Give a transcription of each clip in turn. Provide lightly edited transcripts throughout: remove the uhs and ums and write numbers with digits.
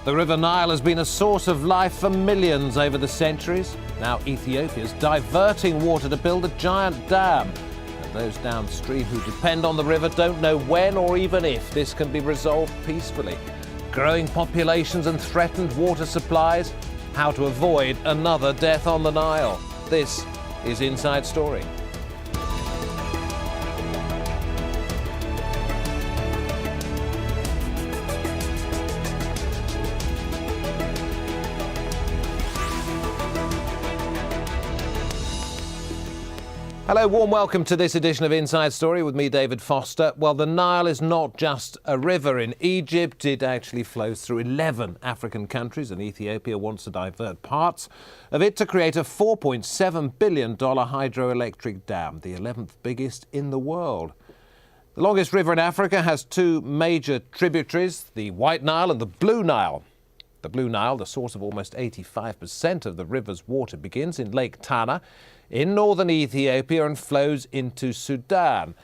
The River Nile has been a source of life for millions over the centuries. Now Ethiopia's diverting water to build a giant dam. And those downstream who depend on the river don't know when or even if this can be resolved peacefully. Growing populations and threatened water supplies. How to avoid another death on the Nile. This is Inside Story. Hello, warm welcome to this edition of Inside Story with me, David Foster. Well, the Nile is not just a river in Egypt. It actually flows through 11 African countries, and Ethiopia wants to divert parts of it to create a $4.7 billion hydroelectric dam, the 11th biggest in the world. The longest river in Africa has two major tributaries, the White Nile and the Blue Nile. The Blue Nile, the source of almost 85% of the river's water, begins in Lake Tana in northern Ethiopia and flows into Sudan.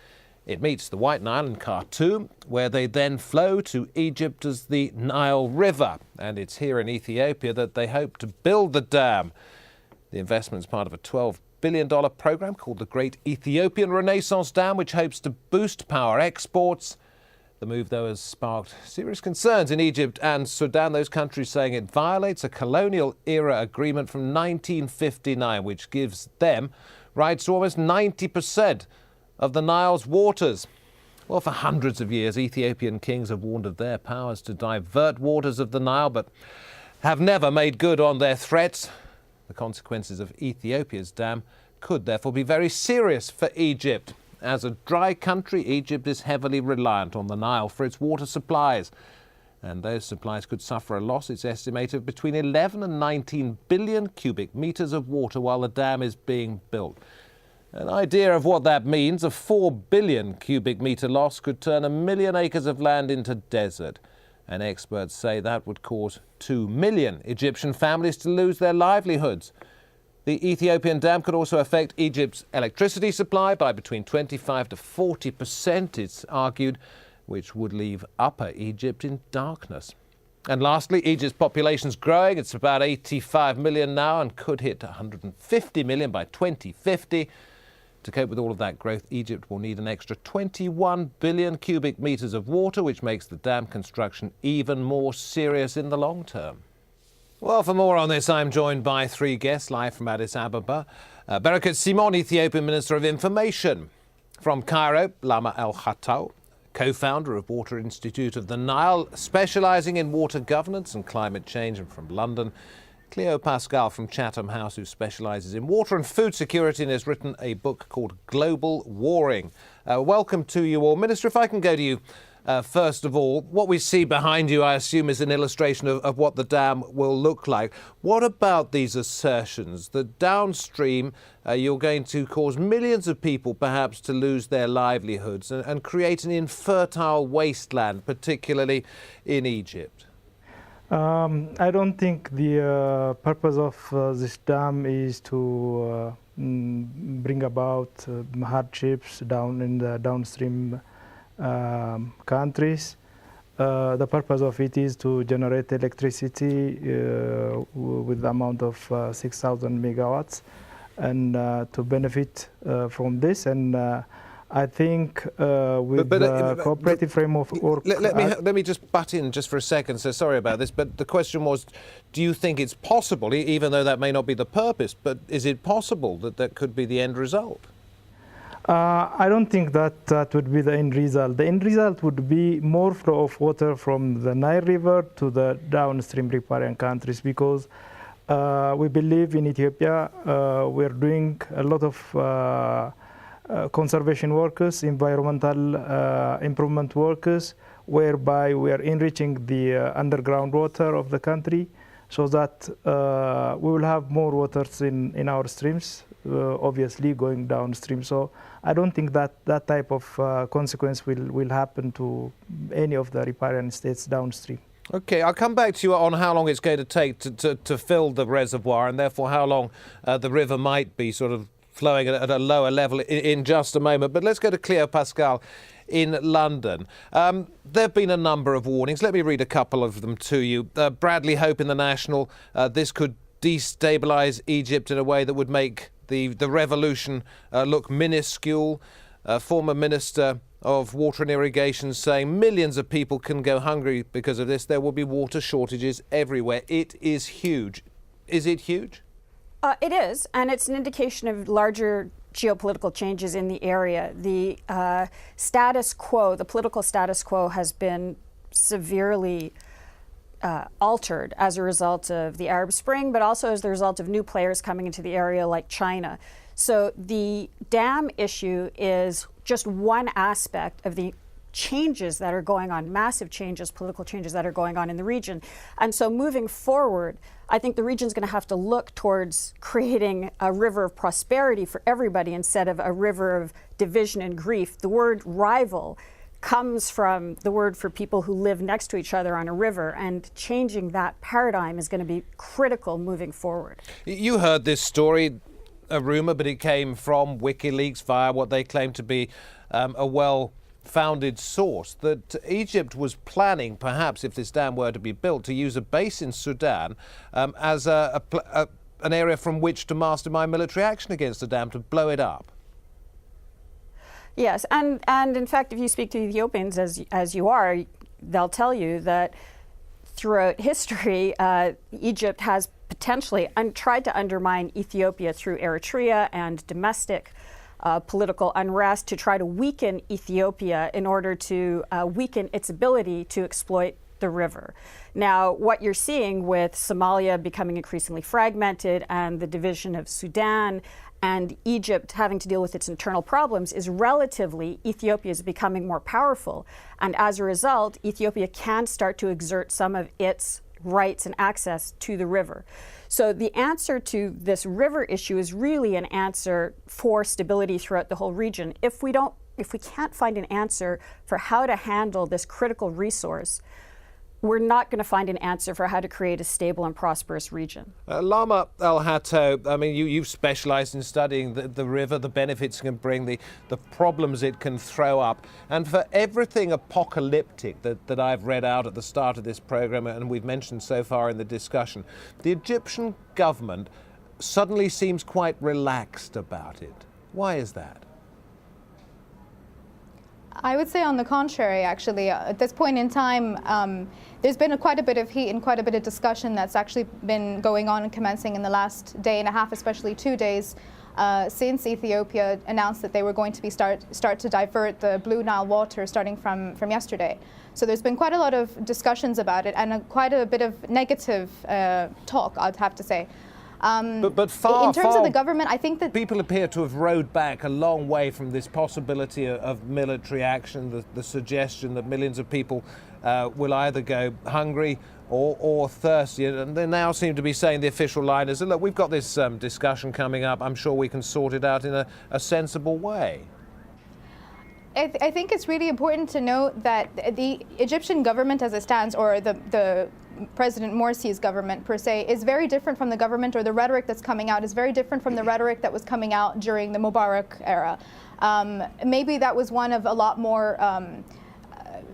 It meets the White Nile in Khartoum, where they then flow to Egypt as the Nile River. And it's here in Ethiopia that they hope to build the dam. The investment is part of a $12 billion program called the Great Ethiopian Renaissance Dam, which hopes to boost power exports. The move, though, has sparked serious concerns in Egypt and Sudan, those countries saying it violates a colonial-era agreement from 1959, which gives them rights to almost 90% of the Nile's waters. Well, for hundreds of years, Ethiopian kings have warned of their powers to divert waters of the Nile, but have never made good on their threats. The consequences of Ethiopia's dam could therefore be very serious for Egypt. As a dry country, Egypt is heavily reliant on the Nile for its water supplies. And those supplies could suffer a loss, it's estimated, of between 11 and 19 billion cubic metres of water while the dam is being built. An idea of what that means, a 4 billion cubic metre loss could turn 1 million acres of land into desert. And experts say that would cause 2 million Egyptian families to lose their livelihoods. The Ethiopian dam could also affect Egypt's electricity supply by between 25 to 40%, it's argued, which would leave Upper Egypt in darkness. And lastly, Egypt's population is growing. It's about 85 million now and could hit 150 million by 2050. To cope with all of that growth, Egypt will need an extra 21 billion cubic metres of water, which makes the dam construction even more serious in the long term. Well, for more on this, I'm joined by three guests live from Addis Ababa. Bereket Simon, Ethiopian Minister of Information. From Cairo, Lama El Khattau, co-founder of Water Institute of the Nile, specialising in water governance and climate change. And from London, Cleo Pascal from Chatham House, who specialises in water and food security and has written a book called Global Warring. Welcome to you all. Minister, if I can go to you. First of all, what we see behind you, I assume, is an illustration of what the dam will look like. What about these assertions that downstream you're going to cause millions of people perhaps to lose their livelihoods and create an infertile wasteland, particularly in Egypt? I don't think the purpose of this dam is to bring about hardships down in the downstream countries. The purpose of it is to generate electricity with the amount of 6,000 megawatts and to benefit from this. And I think with the cooperative framework... Let me just butt in just for a second, so sorry about this, but the question was, do you think it's possible, even though that may not be the purpose, but is it possible that that could be the end result? I don't think that would be the end result. The end result would be more flow of water from the Nile River to the downstream riparian countries, because we believe in Ethiopia we're doing a lot of conservation workers, environmental improvement workers, whereby we are enriching the underground water of the country so that we will have more waters in our streams, obviously going downstream. So I don't think that that type of consequence will happen to any of the riparian states downstream. OK, I'll come back to you on how long it's going to take to fill the reservoir and therefore how long the river might be sort of flowing at a lower level in just a moment. But let's go to Cleo Pascal in London. There have been a number of warnings. Let me read a couple of them to you. Bradley Hope in the National, this could destabilise Egypt in a way that would make the revolution look minuscule. Former Minister of Water and Irrigation saying millions of people can go hungry because of this. There will be water shortages everywhere. It is huge. Is it huge? It is, and it's an indication of larger geopolitical changes in the area. The status quo, the political status quo, has been severely altered as a result of the Arab Spring, but also as the result of new players coming into the area like China. So the dam issue is just one aspect of the changes that are going on, massive changes, political changes that are going on in the region. And so moving forward, I think the region's going to have to look towards creating a river of prosperity for everybody instead of a river of division and grief. The word rival comes from the word for people who live next to each other on a river, and changing that paradigm is going to be critical moving forward. You heard this story, a rumour, but it came from WikiLeaks via what they claim to be a well-founded source, that Egypt was planning, perhaps if this dam were to be built, to use a base in Sudan as an area from which to mastermind military action against the dam, to blow it up. Yes, and in fact, if you speak to Ethiopians as you are, they'll tell you that throughout history, Egypt has potentially tried to undermine Ethiopia through Eritrea and domestic political unrest to try to weaken Ethiopia in order to weaken its ability to exploit the river. Now, what you're seeing with Somalia becoming increasingly fragmented and the division of Sudan and Egypt having to deal with its internal problems is relatively Ethiopia is becoming more powerful. And as a result, Ethiopia can start to exert some of its rights and access to the river. So the answer to this river issue is really an answer for stability throughout the whole region. If we can't find an answer for how to handle this critical resource, we're not going to find an answer for how to create a stable and prosperous region. Lama Al-Hatto, I mean, you've specialised in studying the river, the benefits it can bring, the problems it can throw up. And for everything apocalyptic that I've read out at the start of this programme, and we've mentioned so far in the discussion, the Egyptian government suddenly seems quite relaxed about it. Why is that? I would say on the contrary, actually. At this point in time, there's been quite a bit of heat and quite a bit of discussion that's actually been going on and commencing in the last day and a half, especially 2 days, since Ethiopia announced that they were going to be start to divert the Blue Nile water starting from yesterday. So there's been quite a lot of discussions about it and quite a bit of negative talk, I'd have to say. But far, in terms of the government, I think that people appear to have rode back a long way from this possibility of military action, the suggestion that millions of people will either go hungry or thirsty. And they now seem to be saying, the official line is, look, we've got this discussion coming up. I'm sure we can sort it out in a sensible way. I think it's really important to note that the Egyptian government as it stands, or the President Morsi's government per se, is very different from the government, or the rhetoric that's coming out is very different from the rhetoric that was coming out during the Mubarak era. Maybe that was one of a lot more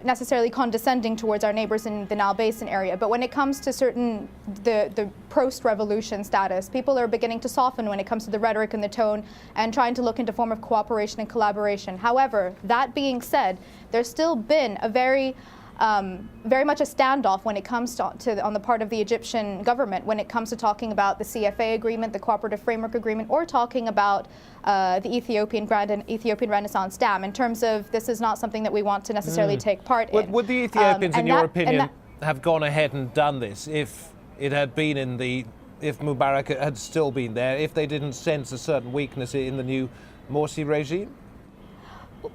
necessarily condescending towards our neighbors in the Nile Basin area. But when it comes to the post-revolution status, people are beginning to soften when it comes to the rhetoric and the tone and trying to look into form of cooperation and collaboration. However, that being said, there's still been a very much a standoff when it comes to on the part of the Egyptian government when it comes to talking about the CFA agreement, the Cooperative Framework Agreement, or talking about the Ethiopian Grand and Ethiopian Renaissance Dam, in terms of this is not something that we want to necessarily take part in. Would the Ethiopians, in your opinion, have gone ahead and done this if it had been if Mubarak had still been there, if they didn't sense a certain weakness in the new Morsi regime?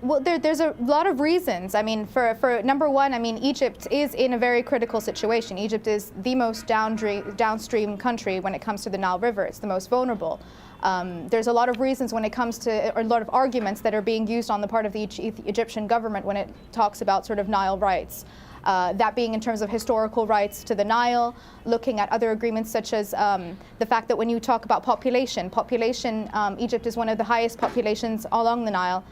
Well, there's a lot of reasons. I mean, for number one, I mean, Egypt is in a very critical situation. Egypt is the most downstream country when it comes to the Nile River. It's the most vulnerable. There's a lot of reasons when it comes to, or a lot of arguments that are being used on the part of the Egyptian government when it talks about sort of Nile rights. That being in terms of historical rights to the Nile, looking at other agreements such as the fact that when you talk about population, Egypt is one of the highest populations along the Nile.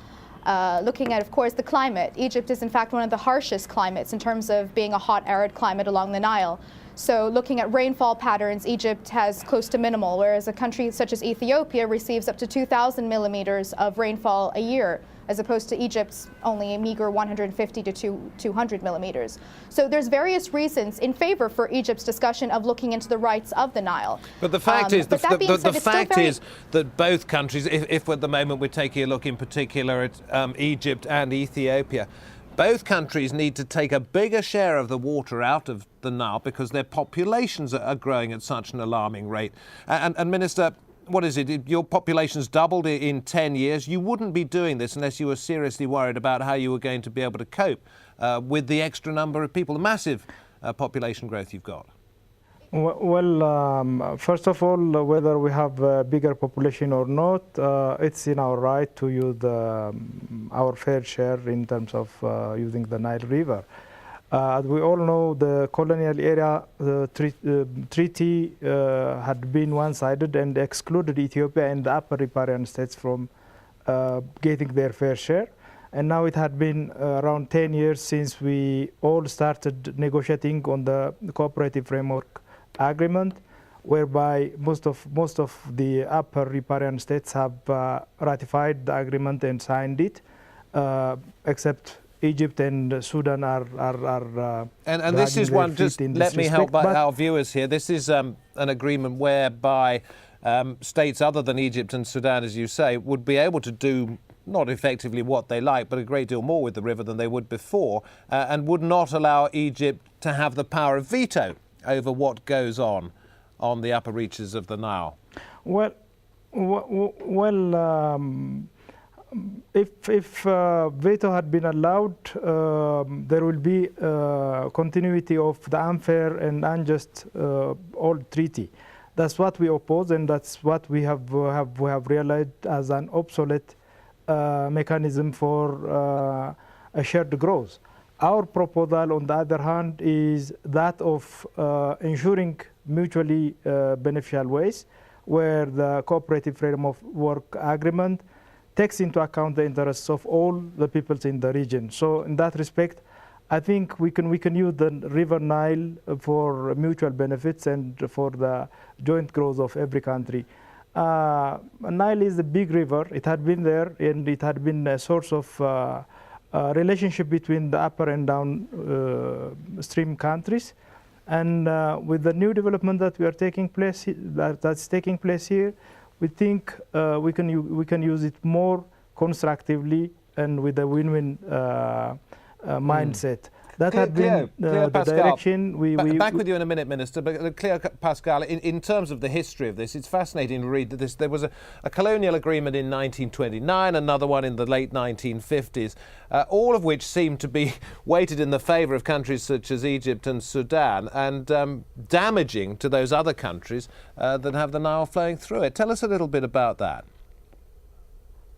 Looking at, of course, the climate. Egypt is in fact one of the harshest climates in terms of being a hot, arid climate along the Nile. So looking at rainfall patterns, Egypt has close to minimal, whereas a country such as Ethiopia receives up to 2,000 millimeters of rainfall a year, as opposed to Egypt's only a meager 150 to 200 millimeters. So there's various reasons in favor for Egypt's discussion of looking into the rights of the Nile. But the fact is, but that being said, the it's still fact very- is that both countries, if at the moment we're taking a look in particular at Egypt and Ethiopia, both countries need to take a bigger share of the water out of the Nile because their populations are growing at such an alarming rate. And Minister, what is it? Your population's doubled in 10 years. You wouldn't be doing this unless you were seriously worried about how you were going to be able to cope with the extra number of people, the massive population growth you've got. Well, first of all, whether we have a bigger population or not, it's in our right to use our fair share in terms of using the Nile River. As we all know, the colonial era treaty had been one-sided and excluded Ethiopia and the upper riparian states from getting their fair share. And now it had been around 10 years since we all started negotiating on the cooperative framework agreement, whereby most of the upper riparian states have ratified the agreement and signed it, except Egypt and Sudan are and this is one, just let me help our viewers here. This is an agreement whereby states other than Egypt and Sudan, as you say, would be able to do not effectively what they like, but a great deal more with the river than they would before, and would not allow Egypt to have the power of veto over what goes on the upper reaches of the Nile. Well, if veto had been allowed, there will be continuity of the unfair and unjust old treaty. That's what we oppose, and that's what we have realized as an obsolete mechanism for a shared growth. Our proposal, on the other hand, is that of ensuring mutually beneficial ways, where the cooperative framework agreement takes into account the interests of all the peoples in the region. So in that respect, I think we can use the River Nile for mutual benefits and for the joint growth of every country. Nile is a big river. It had been there, and it had been a source of relationship between the upper and downstream countries. And with the new development that we are that's taking place here, we think we can use it more constructively and with a win-win mindset. That had been the direction Back with you in a minute, Minister, but Claire Pascal, in terms of the history of this, it's fascinating to read that there was a colonial agreement in 1929, another one in the late 1950s, all of which seem to be weighted in the favour of countries such as Egypt and Sudan, and damaging to those other countries that have the Nile flowing through it. Tell us a little bit about that.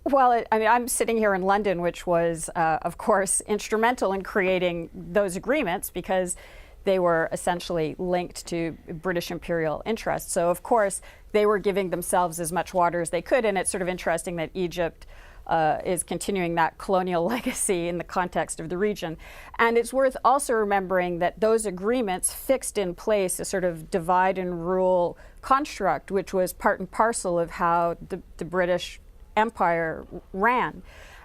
Well, I mean, I'm sitting here in London, which was, of course, instrumental in creating those agreements because they were essentially linked to British imperial interests. So, of course, they were giving themselves as much water as they could, and it's sort of interesting that Egypt is continuing that colonial legacy in the context of the region. And it's worth also remembering that those agreements fixed in place a sort of divide and rule construct, which was part and parcel of how the British Empire ran.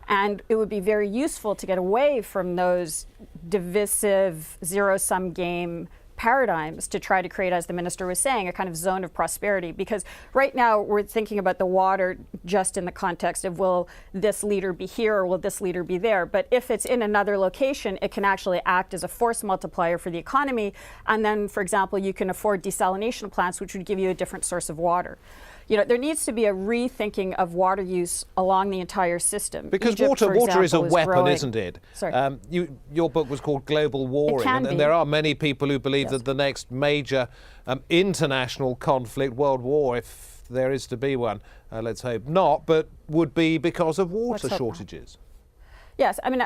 And it would be very useful to get away from those divisive zero-sum game paradigms to try to create, as the minister was saying, a kind of zone of prosperity. Because right now we're thinking about the water just in the context of, will this leader be here or will this leader be there? But if it's in another location, it can actually act as a force multiplier for the economy. And then, for example, you can afford desalination plants, which would give you a different source of water. You know, there needs to be a rethinking of water use along the entire system. Because Egypt, water is a weapon, growing. isn't it? Sorry. Your book was called Global Warring, and there are many people who believe that the next major international conflict, world war, if there is to be one, let's hope not, but would be because of water shortages. Yes, I mean,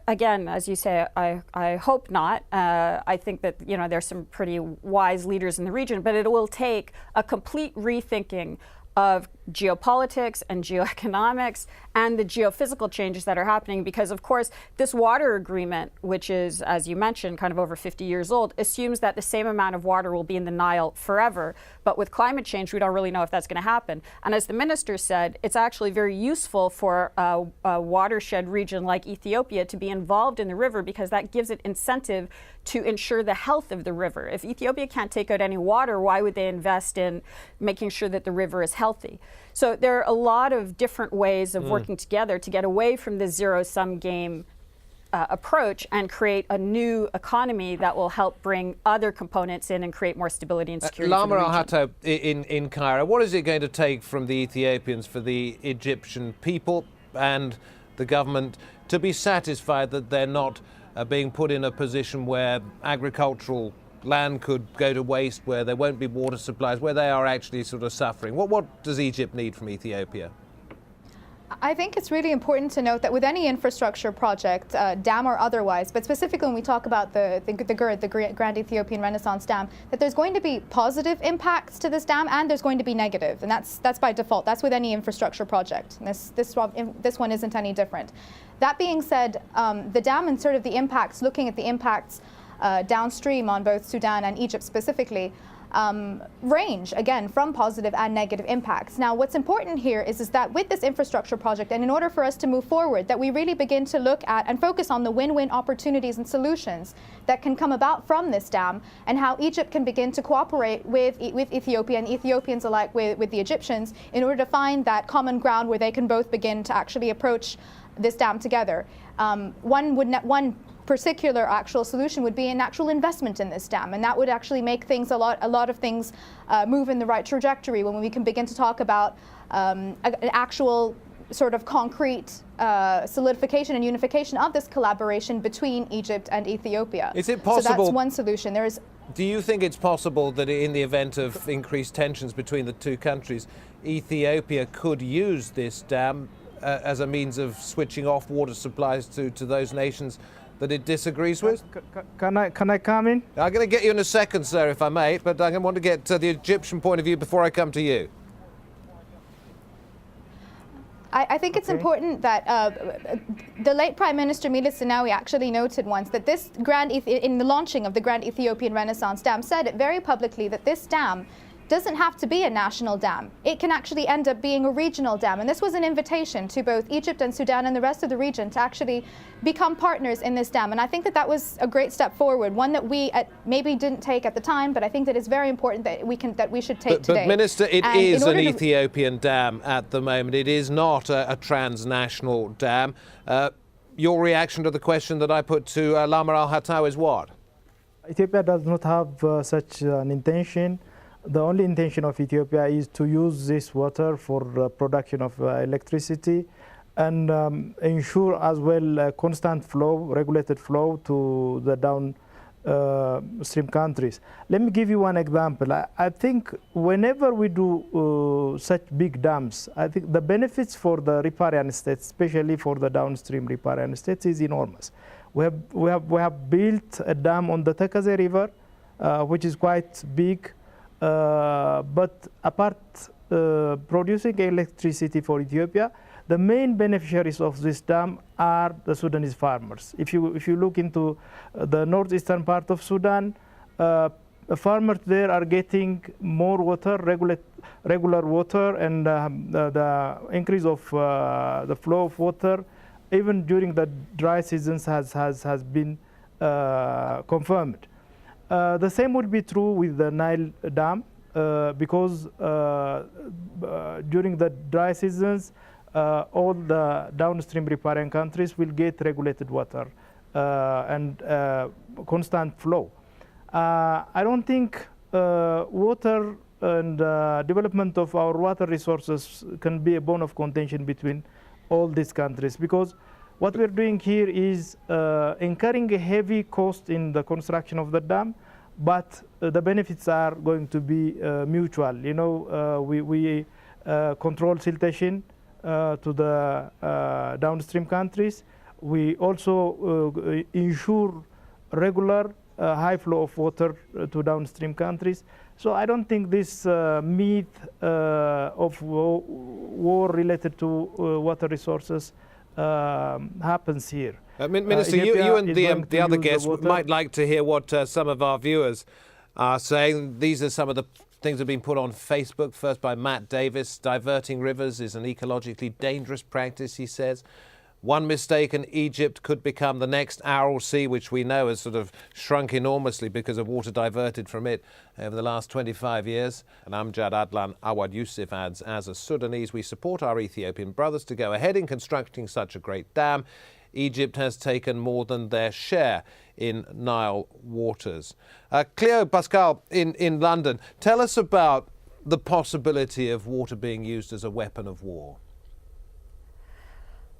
again, as you say, I hope not. I think that, you know, there's some pretty wise leaders in the region, but it will take a complete rethinking of geopolitics and geoeconomics and the geophysical changes that are happening, because of course this water agreement, which is, as you mentioned, kind of over 50 years old, assumes that the same amount of water will be in the Nile forever. But with climate change, we don't really know if that's going to happen. And as the minister said, it's actually very useful for a watershed region like Ethiopia to be involved in the river, because that gives it incentive to ensure the health of the river. If Ethiopia can't take out any water, why would they invest in making sure that the river is healthy? So there are a lot of different ways of working together to get away from the zero-sum game approach and create a new economy that will help bring other components in and create more stability and security. Lamar Al-Hatta in Cairo, what is it going to take from the Ethiopians, for the Egyptian people and the government to be satisfied that they're not being put in a position where agricultural land could go to waste, where there won't be water supplies, where they are actually sort of suffering? What does Egypt need from Ethiopia? I think it's really important to note that with any infrastructure project, dam or otherwise, but specifically when we talk about the GERD, the Grand Ethiopian Renaissance Dam, that there's going to be positive impacts to this dam and there's going to be negative, and that's by default. That's with any infrastructure project. And this one isn't any different. That being said, the dam and sort of the impacts, looking at the impacts downstream on both Sudan and Egypt specifically, range, again, from positive and negative impacts. Now, what's important here is that with this infrastructure project, and in order for us to move forward, that we really begin to look at and focus on the win-win opportunities and solutions that can come about from this dam, and how Egypt can begin to cooperate with Ethiopia, and Ethiopians alike with the Egyptians, in order to find that common ground where they can both begin to actually approach this dam together. One particular actual solution would be an actual investment in this dam, and that would actually make things a lot of things move in the right trajectory when we can begin to talk about an actual sort of concrete solidification and unification of this collaboration between Egypt and Ethiopia. Is it possible? So that's one solution. Do you think it's possible that in the event of increased tensions between the two countries, Ethiopia could use this dam as a means of switching off water supplies to those nations that it disagrees with? Can I come in? I'm going to get you in a second, sir, if I may, but I want to get the Egyptian point of view before I come to you. I think it's important that the late Prime Minister Meles Zenawi actually noted once that this in the launching of the Grand Ethiopian Renaissance Dam, said it very publicly that this dam doesn't have to be a national dam. It can actually end up being a regional dam. And this was an invitation to both Egypt and Sudan and the rest of the region to actually become partners in this dam. And I think that was a great step forward, one that we maybe didn't take at the time, but I think that it's very important that we should take today. But Minister, it is an Ethiopian dam at the moment. It is not a transnational dam. Your reaction to the question that I put to Lamar Al-Hatta is what? Ethiopia does not have such an intention. The only intention of Ethiopia is to use this water for production of electricity, and ensure as well constant flow, regulated flow to the downstream countries. Let me give you one example. I think whenever we do such big dams, I think the benefits for the riparian states, especially for the downstream riparian states, is enormous. We have built a dam on the Takaze River, which is quite big. But apart producing electricity for Ethiopia, the main beneficiaries of this dam are the Sudanese farmers. If you look into the northeastern part of Sudan, farmers there are getting more water, regular water, and the increase of the flow of water, even during the dry seasons, has been confirmed. The same will be true with the Nile Dam, because during the dry seasons, all the downstream riparian countries will get regulated water and constant flow. I don't think water and development of our water resources can be a bone of contention between all these countries, because what we're doing here is incurring a heavy cost in the construction of the dam, but the benefits are going to be mutual. You know, we control siltation to the downstream countries. We also ensure regular high flow of water to downstream countries. So I don't think this myth of war related to water resources happens here. Minister, you and the other guests might like to hear what some of our viewers are saying. These are some of the things that have been put on Facebook, first by Matt Davis. Diverting rivers is an ecologically dangerous practice, he says. One mistake and Egypt could become the next Aral Sea, which we know has sort of shrunk enormously because of water diverted from it over the last 25 years. And Amjad Adlan Awad Yusuf adds, as a Sudanese, we support our Ethiopian brothers to go ahead in constructing such a great dam. Egypt has taken more than their share in Nile waters. Cleo Pascal in London, tell us about the possibility of water being used as a weapon of war.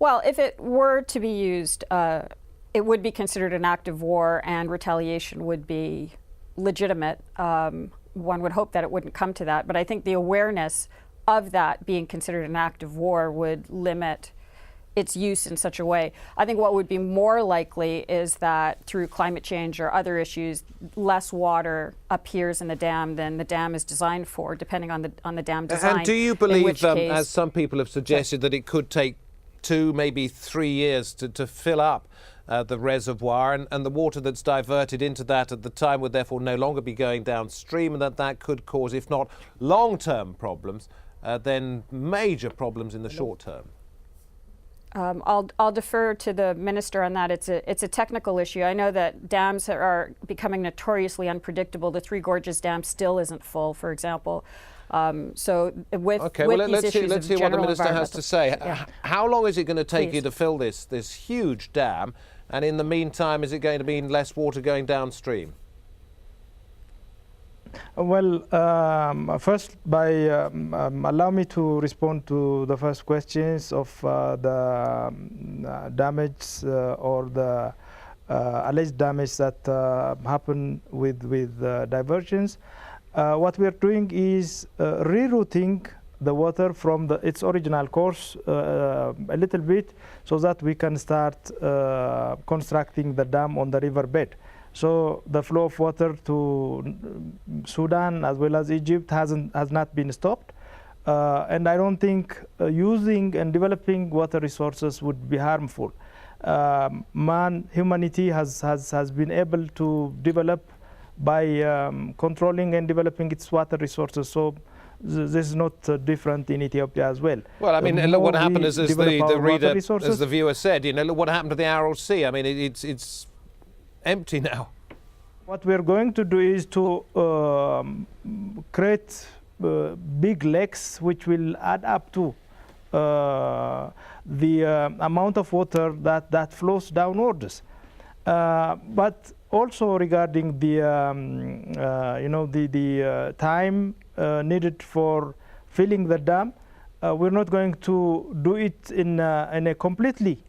Well, if it were to be used, it would be considered an act of war and retaliation would be legitimate. One would hope that it wouldn't come to that, but I think the awareness of that being considered an act of war would limit its use in such a way. I think what would be more likely is that through climate change or other issues, less water appears in the dam than the dam is designed for, depending on the dam design. And do you believe, as some people have suggested, that it could take 2, maybe 3 years to fill up the reservoir, and the water that's diverted into that at the time would therefore no longer be going downstream, and that could cause, if not long-term problems, then major problems in the short term? I'll defer to the minister on that. It's a technical issue. I know that dams are becoming notoriously unpredictable. The Three Gorges Dam still isn't full, for example. So with okay, with well, these let's issues hear what the of minister has to say. Yeah. How long is it going to take you Please. to fill this huge dam? And in the meantime, is it going to mean less water going downstream? Well, first, allow me to respond to the first questions of the damage or the alleged damage that happened with diversions. What we are doing is rerouting the water from its original course a little bit so that we can start constructing the dam on the riverbed. So the flow of water to Sudan as well as Egypt has not been stopped. And I don't think using and developing water resources would be harmful. Humanity has been able to develop by controlling and developing its water resources. So this is not different in Ethiopia as well. Well, I mean, look what happened as the reader, as the viewer said, look what happened to the Aral Sea. I mean, it's empty now. What we're going to do is to create big lakes which will add up to the amount of water that flows downwards. But also regarding the time needed for filling the dam, we're not going to do it in a completely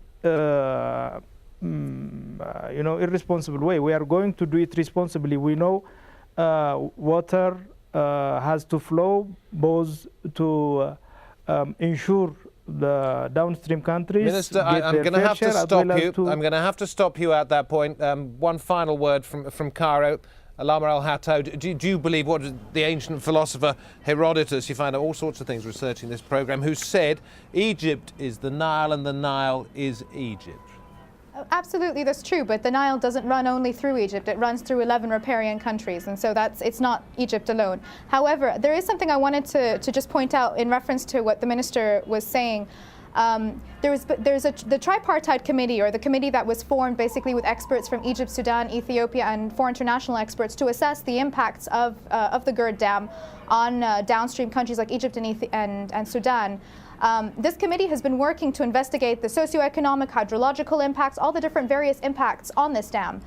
irresponsible way. We are going to do it responsibly. We know water has to flow both to ensure the downstream countries. Minister, I'm going to have to stop you. I'm going to have to stop you at that point. One final word from Cairo. Alama al-Hatto, do you believe what the ancient philosopher Herodotus, you find out all sorts of things researching this program, who said Egypt is the Nile and the Nile is Egypt? Absolutely, that's true, but the Nile doesn't run only through Egypt. It runs through 11 riparian countries, and so it's not Egypt alone. However, there is something I wanted to just point out in reference to what the minister was saying. There's the tripartite committee, or the committee that was formed basically with experts from Egypt, Sudan, Ethiopia, and 4 international experts to assess the impacts of the GERD Dam on downstream countries like Egypt and Sudan. This committee has been working to investigate the socioeconomic, hydrological impacts, all the different various impacts on this dam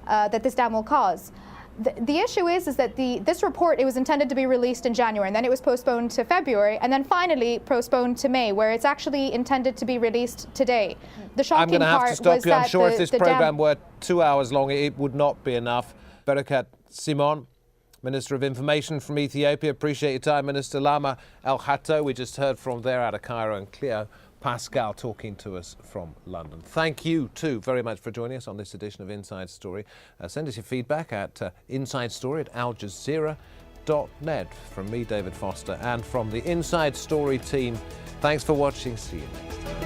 that this dam will cause. The issue is that this report, it was intended to be released in January, and then it was postponed to February, and then finally postponed to May, where it's actually intended to be released today. The shocking part was that I'm going to have to stop you. I'm sure if this program were 2 hours long, it would not be enough. Barakat Simon, Minister of Information from Ethiopia. Appreciate your time, Minister. Alama al-Hatto, we just heard from there out of Cairo, and Cleo Pascal talking to us from London. Thank you too very much for joining us on this edition of Inside Story. Send us your feedback at insidestory@aljazeera.net. From me, David Foster, and from the Inside Story team, thanks for watching. See you next time.